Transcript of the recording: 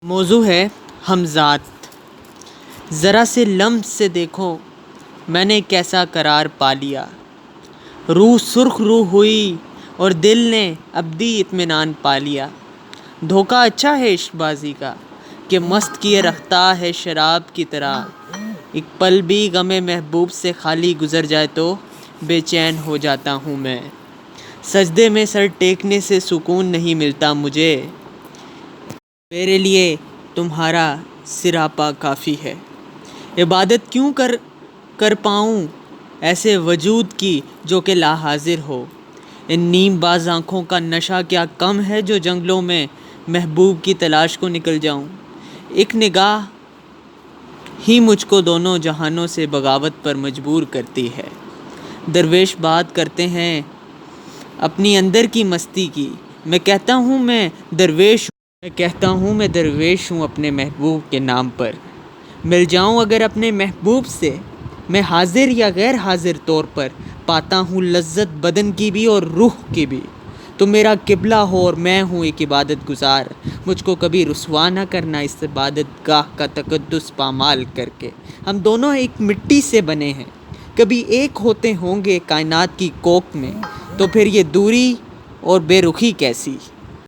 موضوع ہے ہمزاد۔ ذرا سے لمس سے دیکھو میں نے کیسا قرار پا لیا، روح سرخ روح ہوئی اور دل نے ابدی اطمینان پا لیا۔ دھوکا اچھا ہے عشق بازی کا کہ مست کیے رکھتا ہے شراب کی طرح، ایک پل بھی غم محبوب سے خالی گزر جائے تو بے چین ہو جاتا ہوں میں۔ سجدے میں سر ٹیکنے سے سکون نہیں ملتا مجھے، میرے لیے تمہارا سراپا کافی ہے۔ عبادت کیوں کر پاؤں ایسے وجود کی جو کہ لا حاضر ہو، ان نیم باز آنکھوں کا نشہ کیا کم ہے جو جنگلوں میں محبوب کی تلاش کو نکل جاؤں۔ ایک نگاہ ہی مجھ کو دونوں جہانوں سے بغاوت پر مجبور کرتی ہے۔ درویش بات کرتے ہیں اپنی اندر کی مستی کی، میں کہتا ہوں میں درویش ہوں اپنے محبوب کے نام پر۔ مل جاؤں اگر اپنے محبوب سے، میں حاضر یا غیر حاضر طور پر پاتا ہوں لذت بدن کی بھی اور روح کی بھی۔ تو میرا قبلہ ہو اور میں ہوں ایک عبادت گزار، مجھ کو کبھی رسوا نہ کرنا اس عبادت گاہ کا تقدس پامال کر کے۔ ہم دونوں ایک مٹی سے بنے ہیں، کبھی ایک ہوتے ہوں گے کائنات کی کوکھ میں، تو پھر یہ دوری اور بے رخی کیسی؟